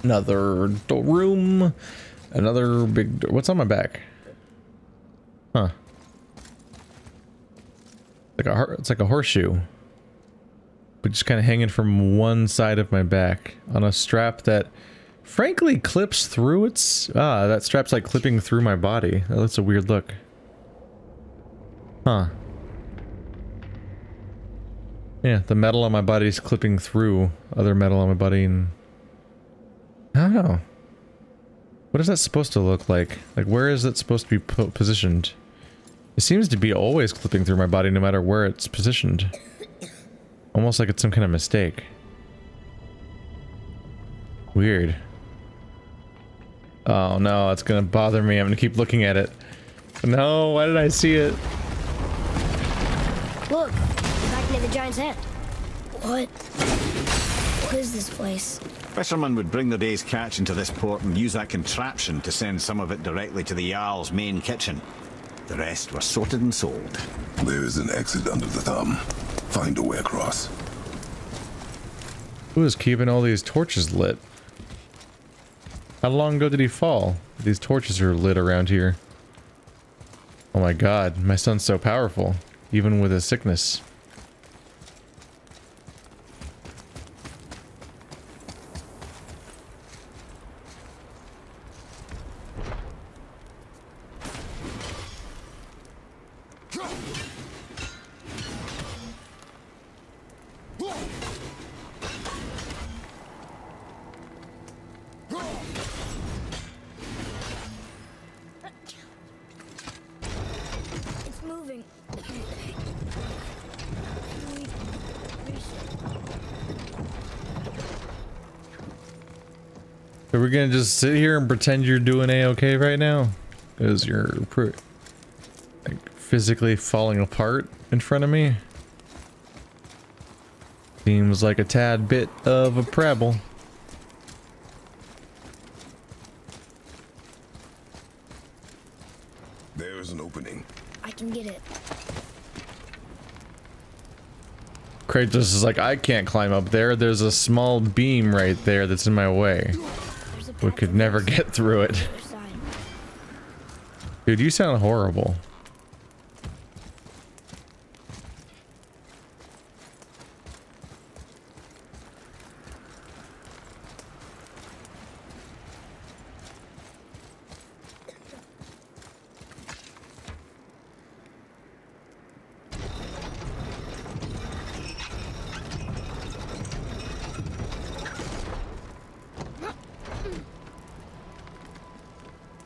Another room. Another big door. What's on my back? Huh. It's like a horseshoe. But just kind of hanging from one side of my back on a strap that frankly clips through its... Ah, that strap's like clipping through my body. That's a weird look. Huh. Yeah, the metal on my body is clipping through other metal on my body, and I don't know. What is that supposed to look like? Like, where is it supposed to be positioned? It seems to be always clipping through my body no matter where it's positioned. Almost like it's some kind of mistake. Weird. Oh no, it's gonna bother me. I'm gonna keep looking at it. No, why did I see it? Look, back near the giant's head. What is this place? Fishermen would bring their day's catch into this port and use that contraption to send some of it directly to the Jarl's main kitchen. The rest were sorted and sold. There is an exit under the thumb. Find a way across. Who is keeping all these torches lit? How long ago did he fall? These torches are lit around here. Oh my god, my son's so powerful. Even with his sickness. It's moving. Are we gonna just sit here and pretend you're doing A-okay right now? Because you're like physically falling apart in front of me? Seems like a tad bit of a problem. There's an opening. I can get it. Kratos is like, I can't climb up there. There's a small beam right there that's in my way. We could never get through it. Dude, you sound horrible.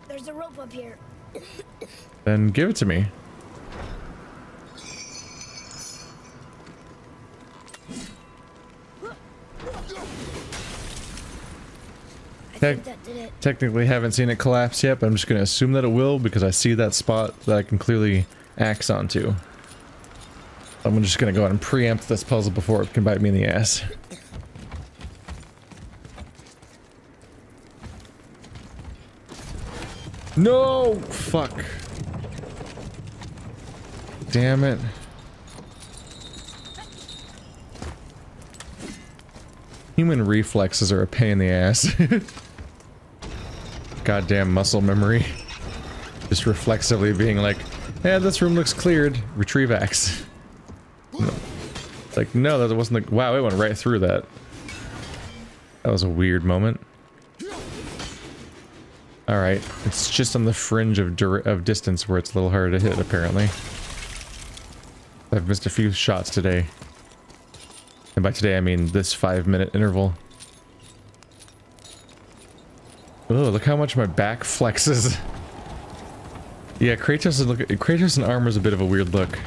There's a rope up here. Then give it to me. I think that did it. Technically haven't seen it collapse yet, but I'm just gonna assume that it will because I see that spot that I can clearly axe onto. I'm just gonna go ahead and preempt this puzzle before it can bite me in the ass. No! Fuck. Damn it. Human reflexes are a pain in the ass. Goddamn muscle memory. Just reflexively being like, yeah, this room looks cleared. Retrieve axe. No. Like, no, that wasn't the... Wow, it went right through that. That was a weird moment. Alright, it's just on the fringe of distance where it's a little harder to hit, apparently. I've missed a few shots today. And by today, I mean this 5-minute interval. Oh, look how much my back flexes. Yeah, Kratos in armor is a bit of a weird look.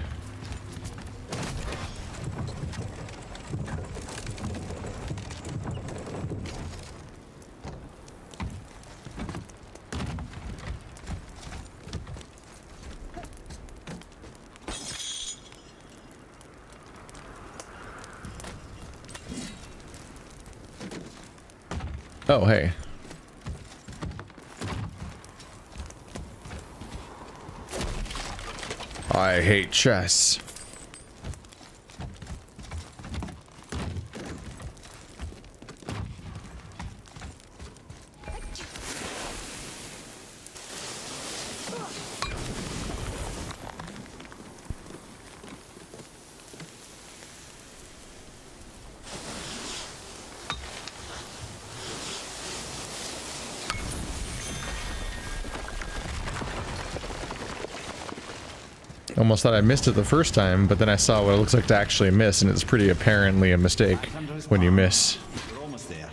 Oh, hey. I hate chess. Almost thought I missed it the first time, but then I saw what it looks like to actually miss, and it's pretty apparently a mistake when you miss. We're almost there.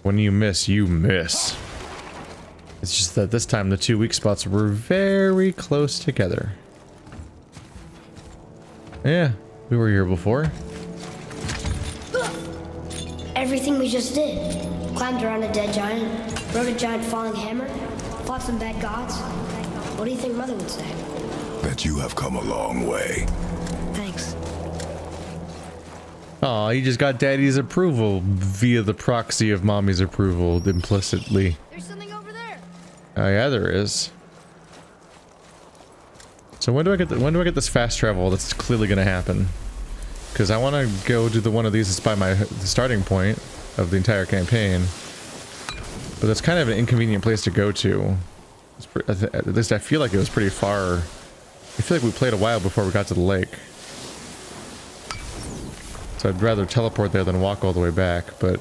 When you miss, you miss. It's just that this time the two weak spots were very close together. Yeah, we were here before. Everything we just did. Climbed around a dead giant, rode a giant falling hammer, fought some bad gods. What do you think Mother would say? That you have come a long way. Thanks. Aw, you just got Daddy's approval via the proxy of Mommy's approval implicitly. There's something over there. Oh yeah, there is. So when do I get this fast travel? That's clearly gonna happen. Because I want to go to one of these that's by the starting point of the entire campaign. But that's kind of an inconvenient place to go to. At least I feel like it was pretty far. I feel like we played a while before we got to the lake. So I'd rather teleport there than walk all the way back, but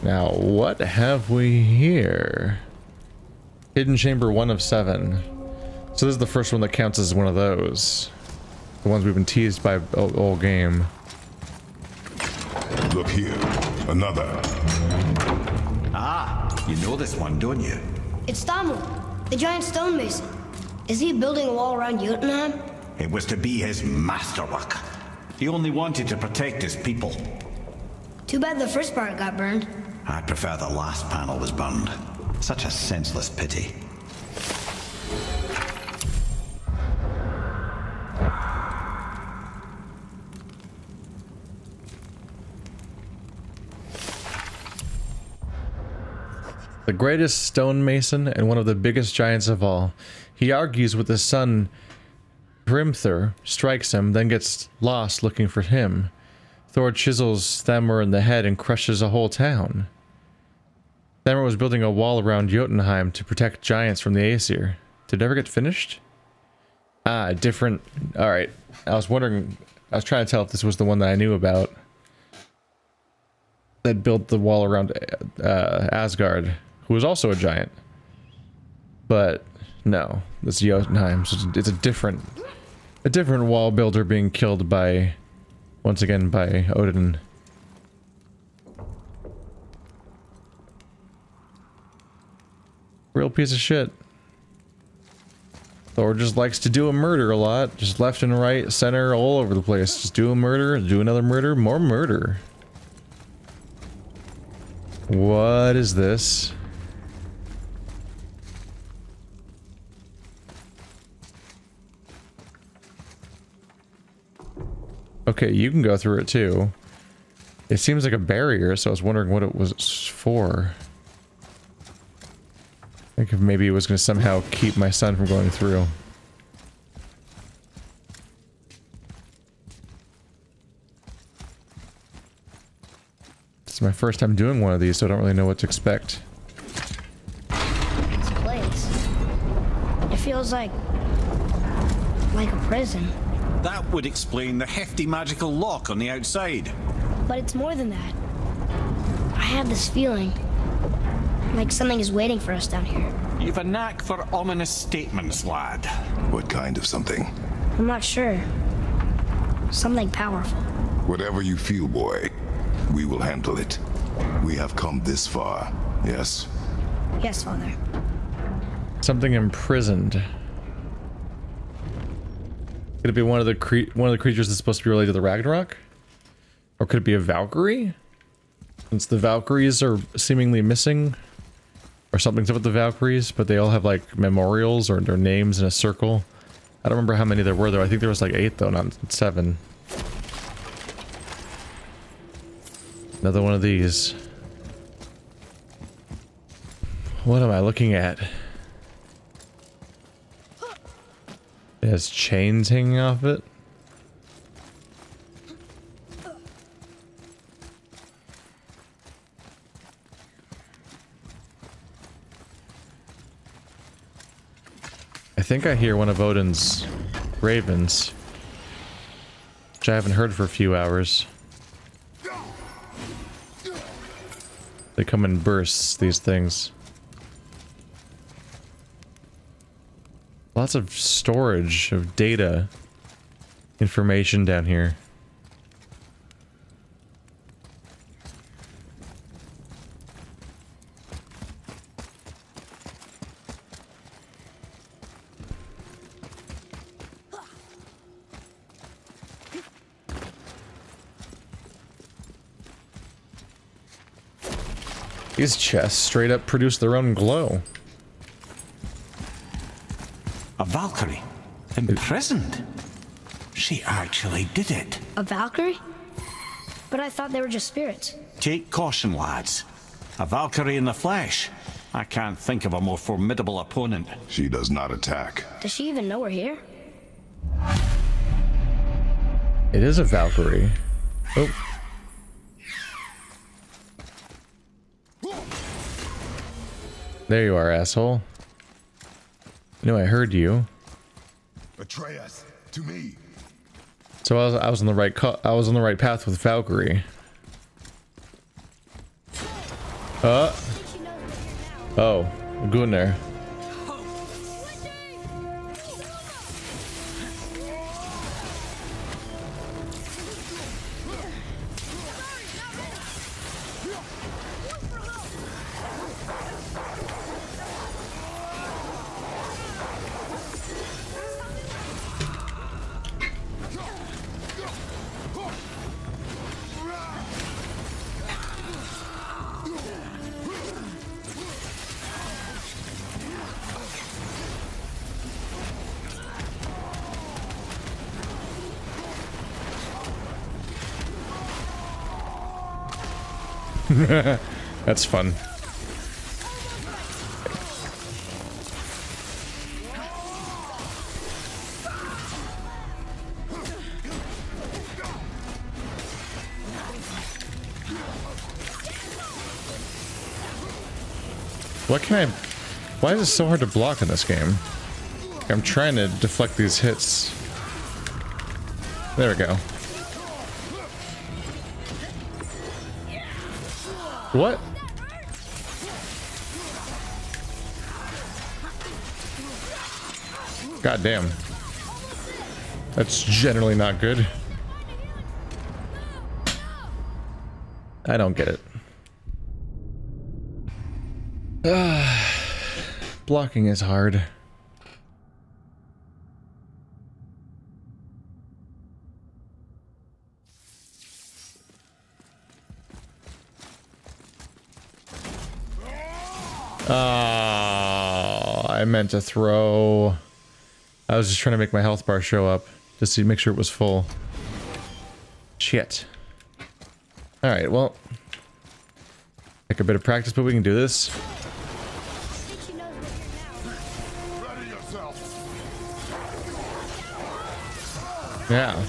Now, what have we here? Hidden Chamber 1 of 7. So this is the first one that counts as one of those. The ones we've been teased by all game. Look here. Another. Ah, you know this one, don't you? It's Stamu, the giant stonemason. Is he building a wall around Jotunheim? It was to be his masterwork. He only wanted to protect his people. Too bad the first part got burned. I prefer the last panel was burned. Such a senseless pity. The greatest stonemason and one of the biggest giants of all. He argues with his son Hrimthur, strikes him, then gets lost looking for him. Thor chisels Thamur in the head and crushes a whole town. Thamur was building a wall around Jotunheim to protect giants from the Aesir. Did it ever get finished? Ah, different... Alright. I was wondering... I was trying to tell if this was the one that I knew about. That built the wall around Asgard, who was also a giant. But, no. This is Jotunheim, so it's a different wall builder being killed by... Once again, by Odin. Real piece of shit. Thor just likes to do a murder a lot. Just left and right, center, all over the place. Just do a murder, do another murder, more murder. What is this? Okay, you can go through it too. It seems like a barrier, so I was wondering what it was for. I think if maybe it was going to somehow keep my son from going through. This is my first time doing one of these, so I don't really know what to expect. This place. It feels like a prison. That would explain the hefty magical lock on the outside. But it's more than that. I have this feeling like something is waiting for us down here. You've a knack for ominous statements, lad. What kind of something? I'm not sure. Something powerful. Whatever you feel, boy, we will handle it. We have come this far, yes? Yes, Father. Something imprisoned. Could it be one of the creatures that's supposed to be related to the Ragnarok? Or could it be a Valkyrie? Since the Valkyries are seemingly missing. Or something's up with the Valkyries, but they all have like memorials or their names in a circle. I don't remember how many there were though. I think there was like 8 though, not 7. Another one of these. What am I looking at? It has chains hanging off it. I think I hear one of Odin's ravens which I haven't heard for a few hours. They come in bursts, these things. Lots of storage of data, information down here. These chests straight up produce their own glow. A Valkyrie? Imprisoned? She actually did it. A Valkyrie? But I thought they were just spirits. Take caution, lads. A Valkyrie in the flesh. I can't think of a more formidable opponent. She does not attack. Does she even know we're here? It is a Valkyrie. Oh. There you are, asshole. I knew I heard you. Atreus, to me. So I was on the right path with Valkyrie. Oh, Gunnar. That's fun. Why is it so hard to block in this game? I'm trying to deflect these hits. There we go. What? God damn. That's generally not good. I don't get it. Blocking is hard. Oh, I meant to throw. I was just trying to make my health bar show up just to make sure it was full. Shit. Alright, well. Take a bit of practice, but we can do this. Yeah.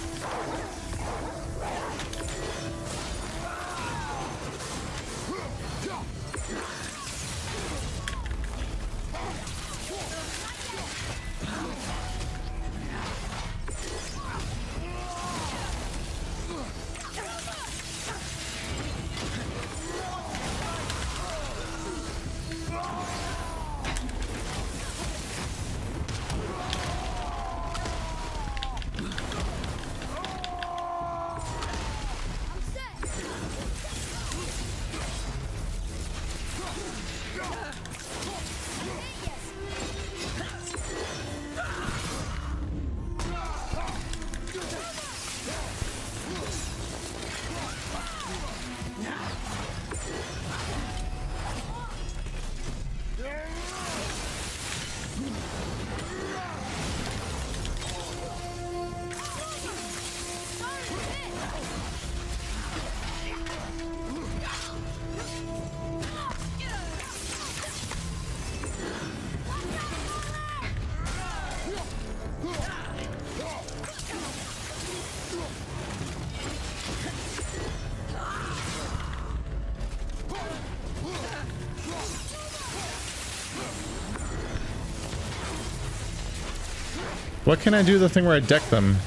What can I do the thing where I deck them?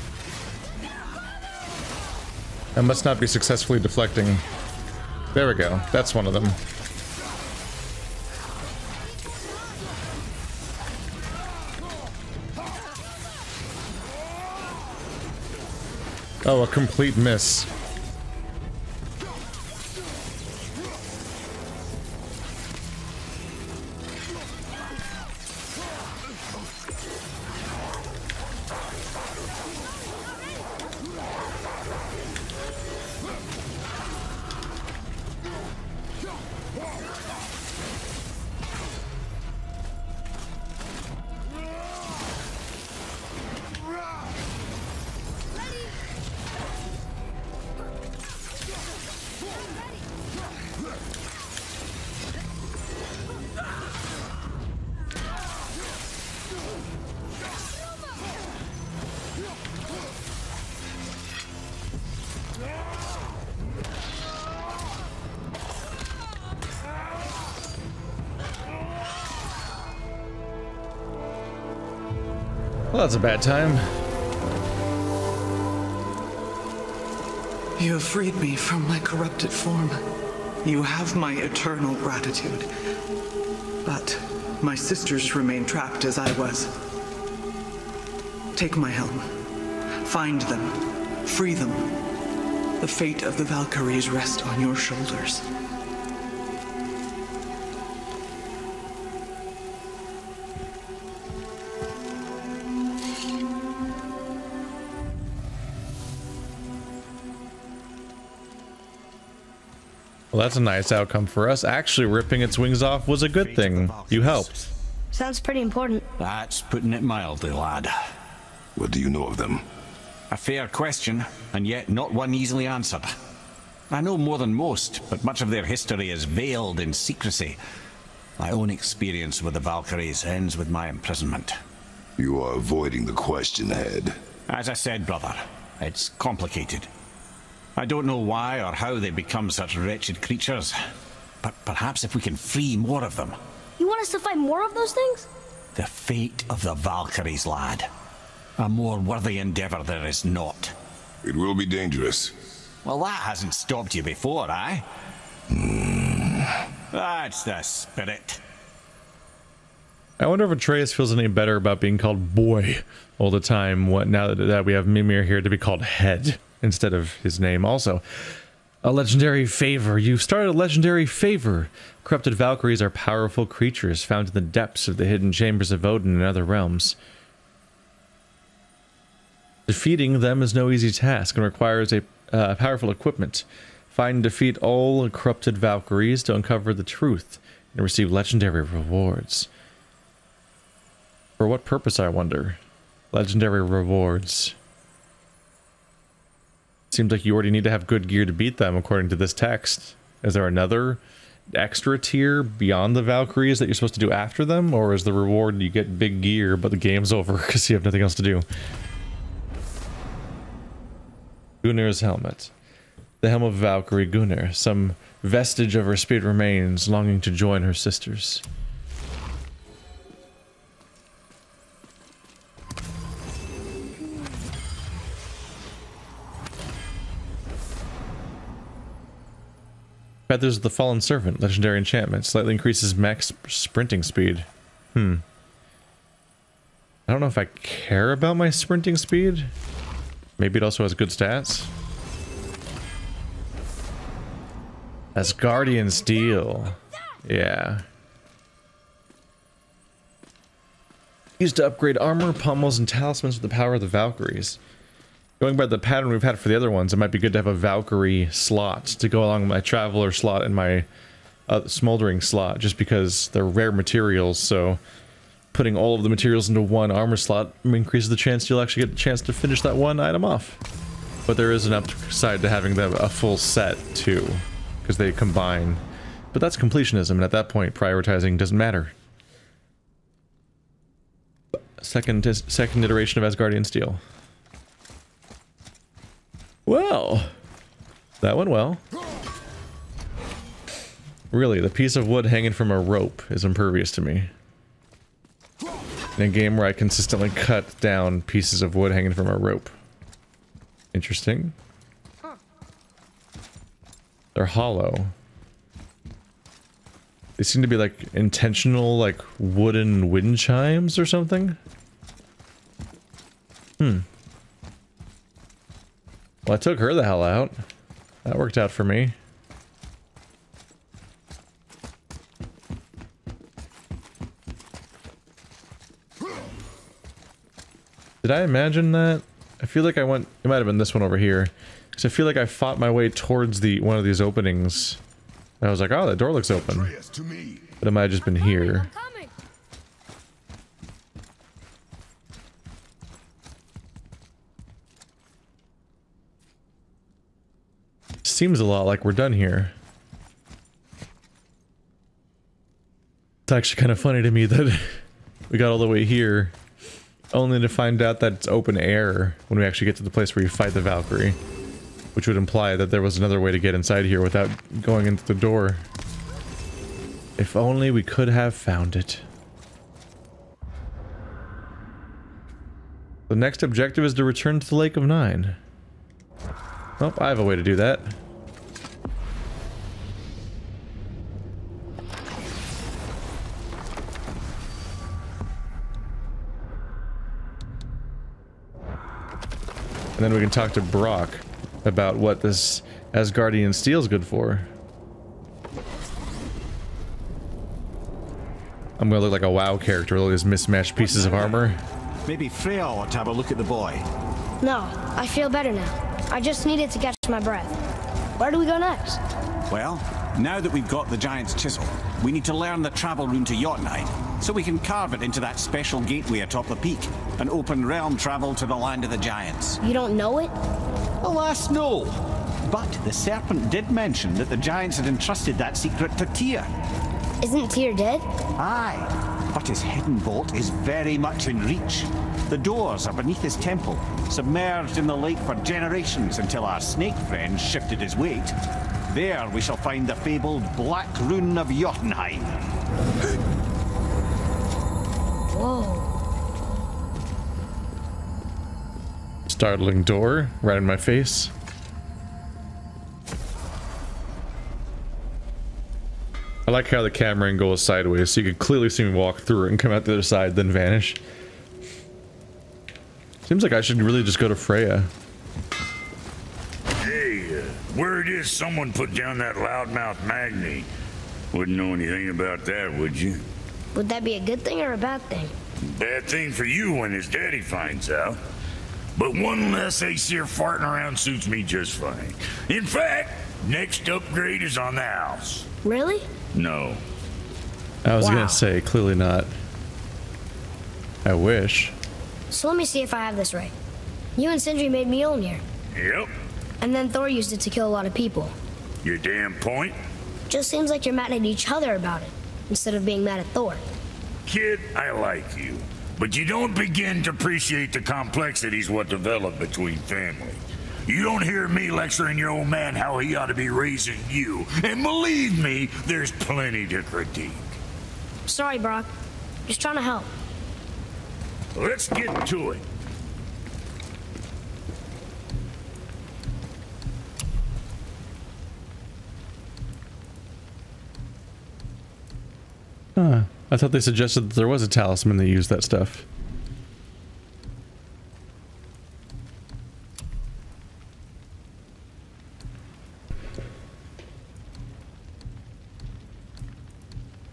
I must not be successfully deflecting. There we go. That's one of them. Oh, a complete miss. Well, that's a bad time. You have freed me from my corrupted form. You have my eternal gratitude. But my sisters remain trapped as I was. Take my helm. Find them. Free them. The fate of the Valkyries rests on your shoulders. Well, that's a nice outcome for us. Actually, ripping its wings off was a good thing. You helped. Sounds pretty important. That's putting it mildly, lad. What do you know of them? A fair question, and yet not one easily answered. I know more than most, but much of their history is veiled in secrecy. My own experience with the Valkyries ends with my imprisonment. You are avoiding the question, Head. As I said, brother, it's complicated. I don't know why or how they become such wretched creatures, but perhaps if we can free more of them. You want us to fight more of those things? The fate of the Valkyries, lad. A more worthy endeavor there is not. It will be dangerous. Well, that hasn't stopped you before, eh? That's the spirit. I wonder if Atreus feels any better about being called boy all the time. What now that we have Mimir here to be called Head instead of his name. Also, a legendary favor. You've started a legendary favor. Corrupted Valkyries are powerful creatures found in the depths of the hidden chambers of Odin and other realms. Defeating them is no easy task and requires a powerful equipment. Find and defeat all corrupted Valkyries to uncover the truth and receive legendary rewards. For what purpose, I wonder? Legendary rewards. Seems like you already need to have good gear to beat them, according to this text. Is there another extra tier beyond the Valkyries that you're supposed to do after them? Or is the reward you get big gear, but the game's over because you have nothing else to do? Gunnar's helmet. The helm of Valkyrie Gunnar. Some vestige of her spirit remains, longing to join her sisters. Feathers of the Fallen Servant, legendary enchantment. Slightly increases max sprinting speed. I don't know if I care about my sprinting speed. Maybe it also has good stats. Asgardian Steel. Yeah. Used to upgrade armor, pommels, and talismans with the power of the Valkyries. Going by the pattern we've had for the other ones, it might be good to have a Valkyrie slot to go along with my Traveler slot and my Smoldering slot, just because they're rare materials, so putting all of the materials into one armor slot increases the chance you'll actually get a chance to finish that one item off. But there is an upside to having them a full set, too, because they combine. But that's completionism, and at that point, prioritizing doesn't matter. Second iteration of Asgardian Steel. Well, that went well. Really, the piece of wood hanging from a rope is impervious to me. In a game where I consistently cut down pieces of wood hanging from a rope. Interesting. They're hollow. They seem to be like intentional, like wooden wind chimes or something. Well, I took her the hell out. That worked out for me. Did I imagine that? I feel like I went... It might have been this one over here. Because I feel like I fought my way towards one of these openings. And I was like, oh, that door looks open. But it might have just been here. Seems a lot like we're done here. It's actually kind of funny to me that we got all the way here, only to find out that it's open air when we actually get to the place where you fight the Valkyrie. Which would imply that there was another way to get inside here without going into the door. If only we could have found it. The next objective is to return to the Lake of Nine. Oh, I have a way to do that. And then we can talk to Brock about what this Asgardian steel is good for. I'm gonna look like a WoW character with all these mismatched pieces of armor. Maybe Freya ought to have a look at the boy. No, I feel better now. I just needed to catch my breath. Where do we go next? Well, now that we've got the giant's chisel, we need to learn the travel rune to Jotunheim, so we can carve it into that special gateway atop the peak, and open realm travel to the land of the giants. You don't know it? Alas, no. But the serpent did mention that the giants had entrusted that secret to Tyr. Isn't Tyr dead? Aye, but his hidden vault is very much in reach. The doors are beneath his temple, submerged in the lake for generations until our snake friend shifted his weight. There we shall find the fabled Black Rune of Jotunheim. Whoa. Startling door right in my face. I like how the camera angle goes sideways, so you can clearly see me walk through it and come out the other side, then vanish. Seems like I should really just go to Freya. Hey, word is someone put down that loudmouth Magni. Wouldn't know anything about that, would you? Would that be a good thing or a bad thing? Bad thing for you when his daddy finds out. But one less Aesir farting around suits me just fine. In fact, next upgrade is on the house. Really? No. I was gonna say, clearly not. I wish. So let me see if I have this right. You and Sindri made Mjolnir. Yep. And then Thor used it to kill a lot of people. Your damn point? Just seems like you're mad at each other about it, instead of being mad at Thor. Kid, I like you. But you don't begin to appreciate the complexities what develop between family. You don't hear me lecturing your old man how he ought to be raising you. And believe me, there's plenty to critique. Sorry, Brock. Just trying to help. Let's get to it. Huh. I thought they suggested that there was a talisman that used that stuff.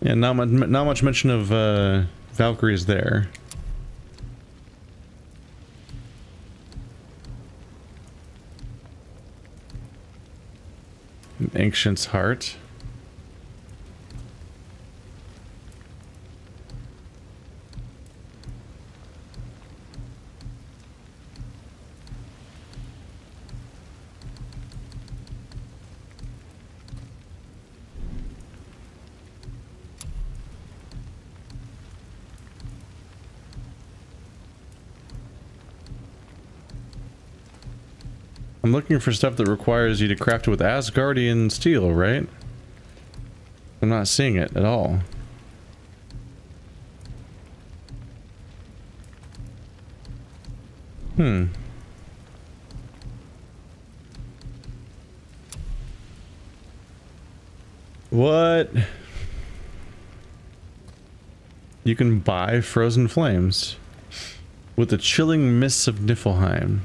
Yeah, not much mention of Valkyries there. An ancient's heart. I'm looking for stuff that requires you to craft it with Asgardian steel, right? I'm not seeing it at all. What? You can buy frozen flames with the chilling mists of Niflheim.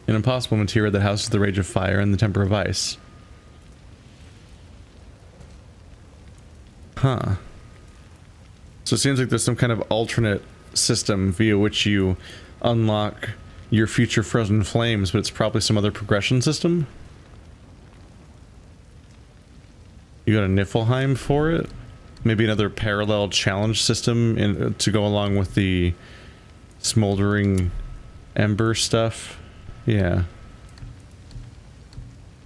An impossible material that houses the rage of fire and the temper of ice. Huh. So it seems like there's some kind of alternate system via which you unlock your future frozen flames, but it's probably some other progression system. You go to Niflheim for it? Maybe another parallel challenge system to go along with the smoldering ember stuff. Yeah.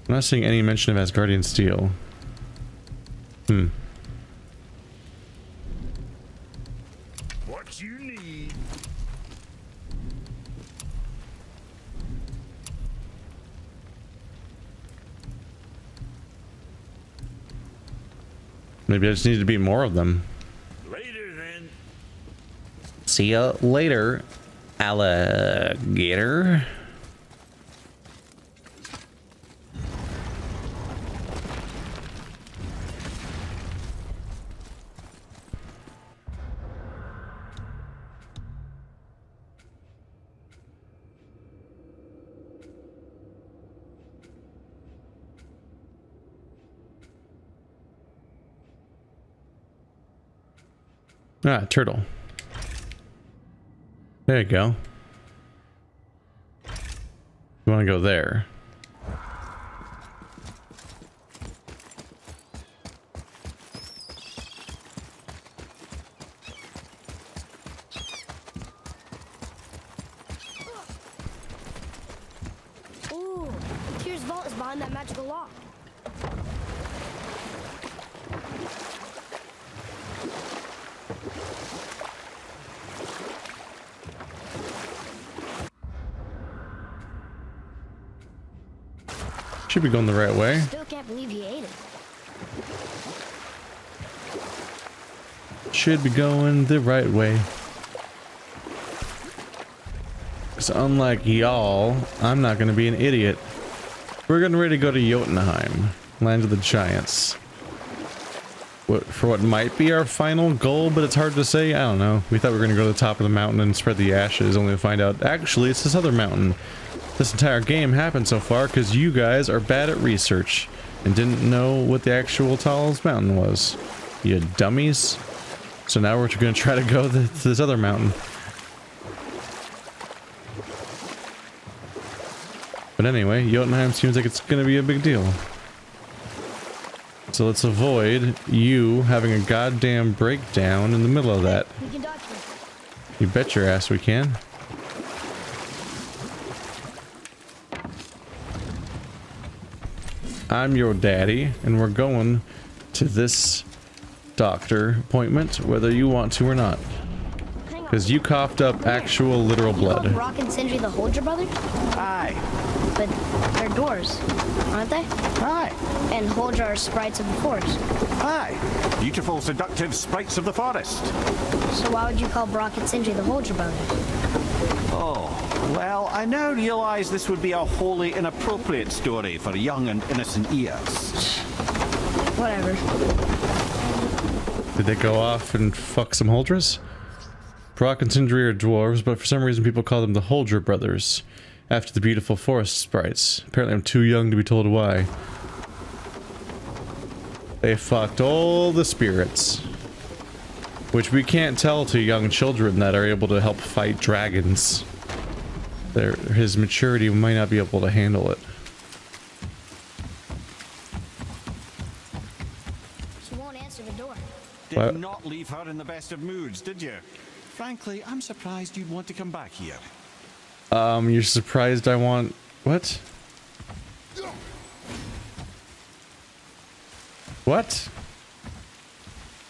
I'm not seeing any mention of Asgardian steel. What you need. Maybe I just need to beat more of them. Later then. See ya later, alligator. Ah, turtle. There you go. You want to go there. Ooh, Tyr's vault is behind that magical lock. Should be going the right way. Still can't believe he ate it. Should be going the right way. Because unlike y'all, I'm not going to be an idiot. We're getting ready to go to Jotunheim, land of the giants. For what might be our final goal, but it's hard to say. I don't know. We thought we were going to go to the top of the mountain and spread the ashes, only to find out, actually, it's this other mountain. This entire game happened so far because you guys are bad at research and didn't know what the actual tallest mountain was. You dummies. So now we're going to try to go to this other mountain. But anyway, Jotunheim seems like it's going to be a big deal. So let's avoid you having a goddamn breakdown in the middle of that. We can dodge him. You bet your ass we can. I'm your daddy, and we're going to this doctor appointment, whether you want to or not. Because you coughed up actual literal blood. You called Brock and Sindri the Holger brothers? Aye. But they're dwarves, aren't they? Aye. And Holger are sprites of the forest. Aye. Beautiful, seductive sprites of the forest. So why would you call Brock and Sindri the Holger brothers? Oh, well, I now realize this would be a wholly inappropriate story for young and innocent ears. Whatever. Did they go off and fuck some Holdras? Brock and Sindri are dwarves, but for some reason people call them the Holger brothers, after the beautiful forest sprites. Apparently I'm too young to be told why. They fucked all the spirits. Which we can't tell to young children that are able to help fight dragons. His maturity might not be able to handle it. She won't answer the door. Did not leave her in the best of moods, did you? Frankly, I'm surprised you'd want to come back here. You're surprised I want... What? What?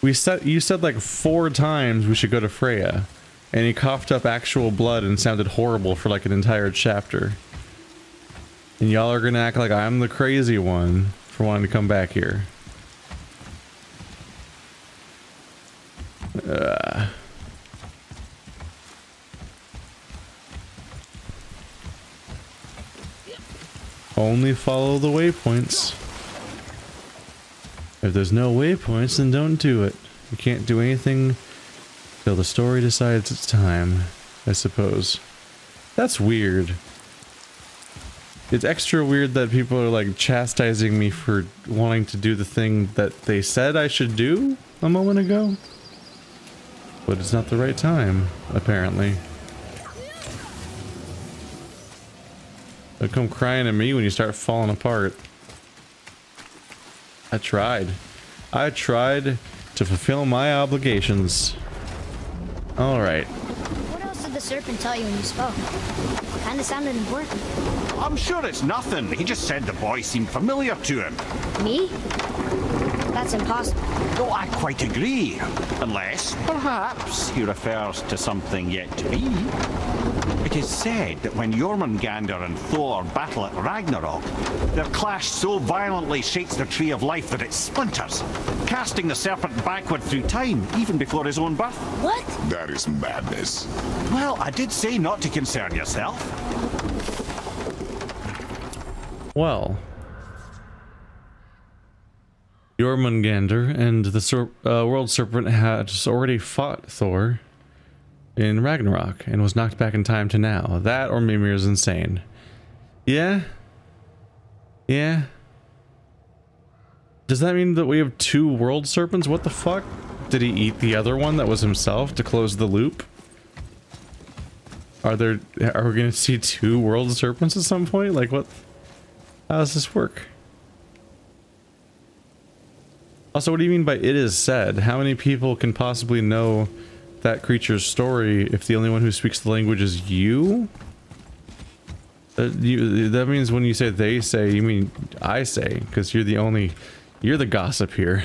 You said like 4 times we should go to Freya, and he coughed up actual blood and sounded horrible for like an entire chapter. And y'all are gonna act like I'm the crazy one for wanting to come back here. Only follow the waypoints. If there's no waypoints, then don't do it. You can't do anything till the story decides it's time, I suppose. That's weird. It's extra weird that people are like chastising me for wanting to do the thing that they said I should do a moment ago. But it's not the right time, apparently. Don't come crying at me when you start falling apart. I tried to fulfill my obligations. Alright. What else did the serpent tell you when you spoke? Kinda sounded important. I'm sure it's nothing. He just said the boy seemed familiar to him. Me? That's impossible. Oh, I quite agree. Unless, perhaps, he refers to something yet to be. It is said that when Jormungandr and Thor battle at Ragnarok, their clash so violently shakes the tree of life that it splinters, casting the serpent backward through time, even before his own birth. What? That is madness. Well, I did say not to concern yourself. Well, Jormungandr and the World Serpent had already fought Thor in Ragnarok and was knocked back in time to now. That or Mimir is insane. Yeah? Yeah? Does that mean that we have two World Serpents? What the fuck? Did he eat the other one that was himself to close the loop? Are we gonna see two World Serpents at some point? Like what? How does this work? Also, what do you mean by it is said? How many people can possibly know that creature's story if the only one who speaks the language is you? That means when you say they say, you mean I say, because you're the gossip here.